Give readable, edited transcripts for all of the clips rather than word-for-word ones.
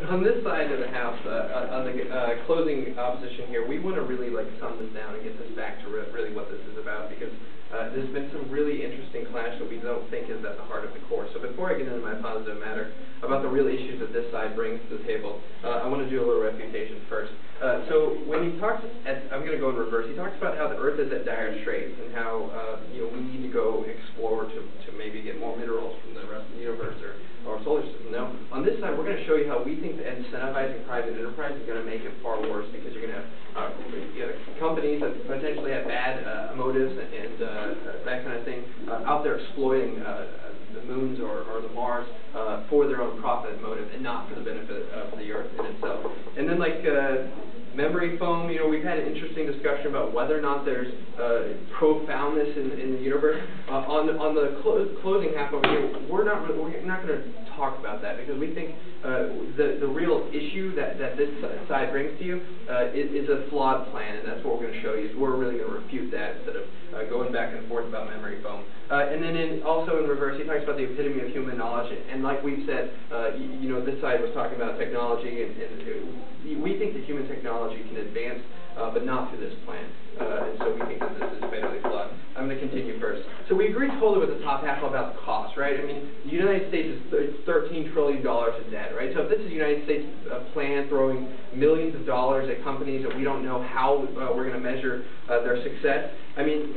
on this side of the house, on the closing opposition here, we want to really sum this down and get this back to really what this is about, because there's been some really interesting clash that we don't think is at the heart of the course. So before I get into my positive matter about the real issues that this side brings to the table, I want to do a little refutation first. So when he talks, I'm going to go in reverse, he talks about how the Earth is at dire straits and how we need to go explore to maybe get more minerals from the rest of the universe or solar system. Now, on this side, we're going to show you how we think that incentivizing private enterprise is going to make it far worse, because you're going to have companies that potentially have bad motives and that kind of thing out there exploiting the moons or the Mars for their own profit motive and not for the benefit of the Earth in itself. And then memory foam, we've had an interesting discussion about whether or not there's profoundness in the universe. On the closing half over here, we're not going to talk about that, because we think the real issue that this side brings to you is a flawed plan, and that's what we're going to show you. So we're really going to refute that instead of going back and forth about memory foam. And then also in reverse, he talks about the epitome of human knowledge, and like we've said, this side was talking about technology, and we think that human technology can advance, but not through this plan. And so we think that this is fatally flawed. I'm going to continue first. So we agree totally with the top half about the cost, right? I mean, the United States is $13 trillion in debt, right? So if this is the United States plan throwing millions of dollars at companies that we don't know how we're going to measure their success, I mean,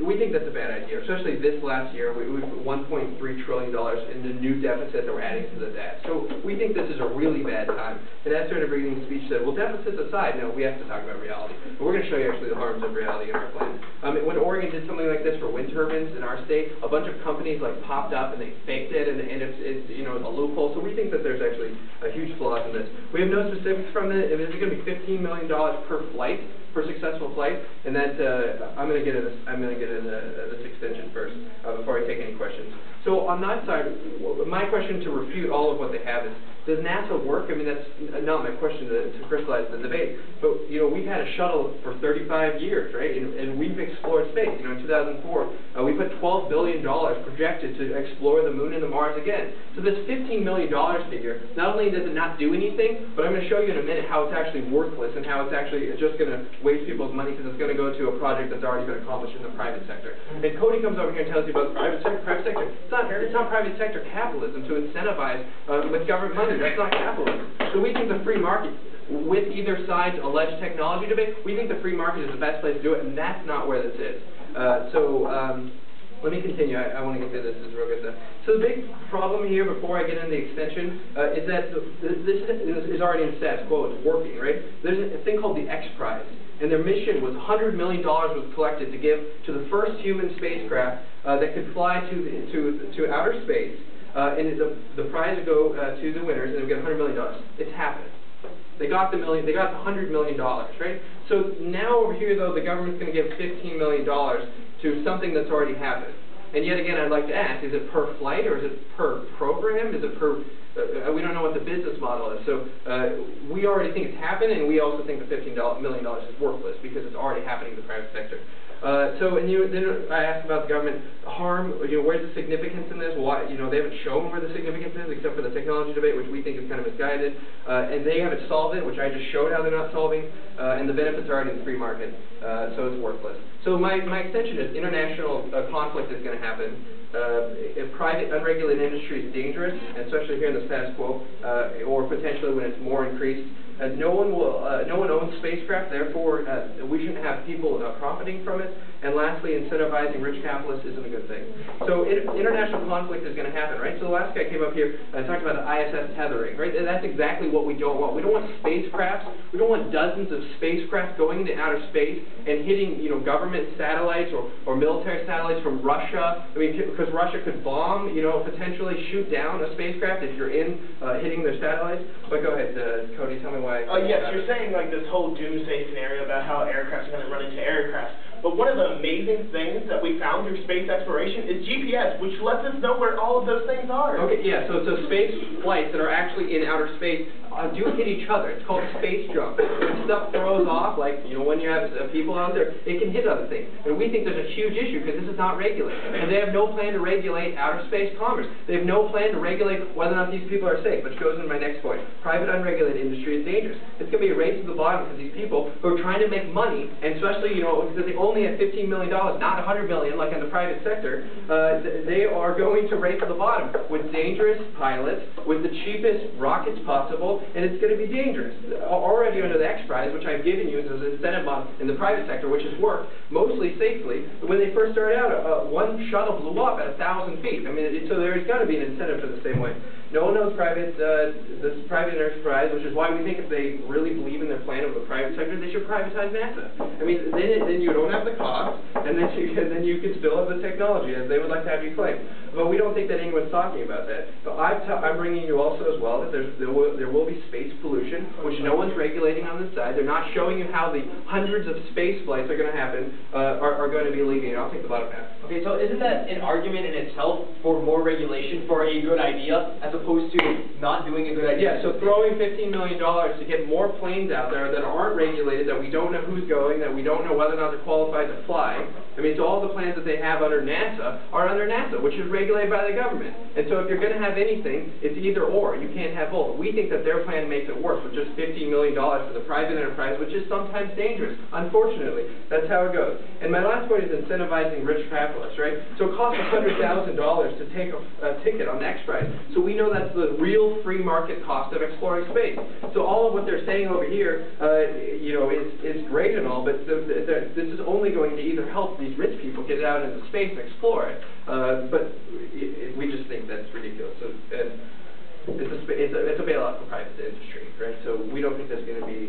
we think that's a bad idea, especially this last year. We've $1.3 trillion in the new deficit that we're adding to the debt. So we think this is a really bad time. And as Senator Brigham's speech said, well, deficits aside, no, we have to talk about reality. But we're going to show you actually the harms of reality in our plan. When Oregon did something like this for wind turbines in our state, a bunch of companies popped up and they faked it, and it's a loophole. So we think that there's actually a huge flaw in this. We have no specifics from it. It's going to be $15 million per flight, for successful flight, and that I'm going to get into this extension first before I take any questions. So on that side, my question to refute all of what they have is, does NASA work? I mean, that's not my question to crystallize the debate, but we've had a shuttle for 35 years, right? And we've explored space. In 2004, we put $12 billion projected to explore the moon and the Mars again. So this $15 million figure, not only does it not do anything, but I'm going to show you in a minute how it's actually worthless and how it's actually just going to waste people's money, because it's going to go to a project that's already been accomplished in the private sector. And Cody comes over here and tells you about the private sector. It's not private sector capitalism to incentivize with government money. That's not capitalism. So we think the free market, with either side's alleged technology debate, we think the free market is the best place to do it, and that's not where this is. Let me continue. I want to get to this. This is real good stuff. So the big problem here, before I get into the extension, is that this is already in status quo. It's working, right? There's a thing called the X Prize, and their mission was $100 million was collected to give to the first human spacecraft that could fly to outer space, and the prize would go to the winners, and they would get $100 million. It's happened. They got the $100 million, right? So now over here, though, the government's going to give $15 million to something that's already happened. And yet again, I'd like to ask, is it per flight, or is it per program? Is it per... we don't know what the business model is. So we already think it's happened, and we also think the $15 million is worthless, because it's already happening in the private sector. Then I asked about the government harm. Where's the significance in this? Why? They haven't shown where the significance is, except for the technology debate, which we think is kind of misguided. And they haven't solved it, which I just showed how they're not solving. And the benefits are already in the free market, so it's worthless. So my extension is international conflict is going to happen. If private unregulated industry is dangerous, especially here in the status quo, or potentially when it's more increased. No one owns spacecraft, therefore we shouldn't have people profiting from it. And lastly, incentivizing rich capitalists isn't a good thing. So international conflict is going to happen, right? So the last guy came up here and talked about the ISS tethering, right? And that's exactly what we don't want. We don't want spacecrafts. We don't want dozens of spacecraft going into outer space and hitting, government satellites or military satellites from Russia. I mean, because Russia could bomb, potentially shoot down a spacecraft if you're in hitting their satellites. But go ahead, Cody, tell me why. Yes, you're saying this whole doomsday scenario about how aircrafts are going to run into aircraft. But one of the amazing things that we found through space exploration is GPS, which lets us know where all of those things are. Okay, yeah, so space flights that are actually in outer space do hit each other. It's called space junk. When stuff throws off, like, you know, when you have people out there, it can hit other things. And we think there's a huge issue because this is not regulated. And they have no plan to regulate outer space commerce. They have no plan to regulate whether or not these people are safe, which goes into my next point. Private unregulated industry is dangerous. It's going to be a race to the bottom because these people who are trying to make money, and especially, you know, because they only have $15 million, not $100 million like in the private sector, they are going to race to the bottom with dangerous pilots, with the cheapest rockets possible, and it's going to be dangerous. Already under the X Prize, which I've given you as an incentive model in the private sector, which has worked mostly safely, when they first started out, one shuttle blew up at 1,000 feet. I mean, so there's got to be an incentive for the same way. No one knows this private enterprise, which is why we think if they really believe in their plan of the private sector, they should privatize NASA. I mean, then you don't have the cost, and then you can still have the technology, as they would like to have you claim. But we don't think that anyone's talking about that. But I'm bringing you also as well that there will be space pollution, which no one's regulating on this side. They're not showing you how the hundreds of space flights are going to happen, are going to be alleviated. I'll take the bottom half. Okay, so isn't that an argument in itself for more regulation for a good idea, as opposed to not doing a good idea? Yeah, so throwing $15 million to get more planes out there that aren't regulated, that we don't know who's going, that we don't know whether or not they're qualified to fly. I mean, so all the plans that they have under NASA are under NASA, which is regulated by the government. And so if you're going to have anything, it's either or. You can't have both. We think that their plan makes it worse with just $15 million for the private enterprise, which is sometimes dangerous. Unfortunately, that's how it goes. And my last point is incentivizing rich capitalists, right? So it costs $100,000 to take a ticket on the X Prize. So we know that's the real free market cost of exploring space. So all of what they're saying over here, you know, is great and all, but this is only going to either help these rich people get out into space and explore it, but we just think that's ridiculous. So, it's a bailout for private industry, right? So we don't think there's going to be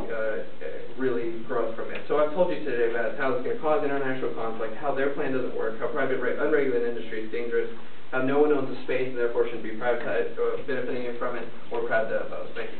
really growth from it. So I've told you today about how it's going to cause international conflict, how their plan doesn't work, how private unregulated industry is dangerous, how no one owns the space and therefore shouldn't be privatized or benefiting from it. We're proud to oppose. Thank you.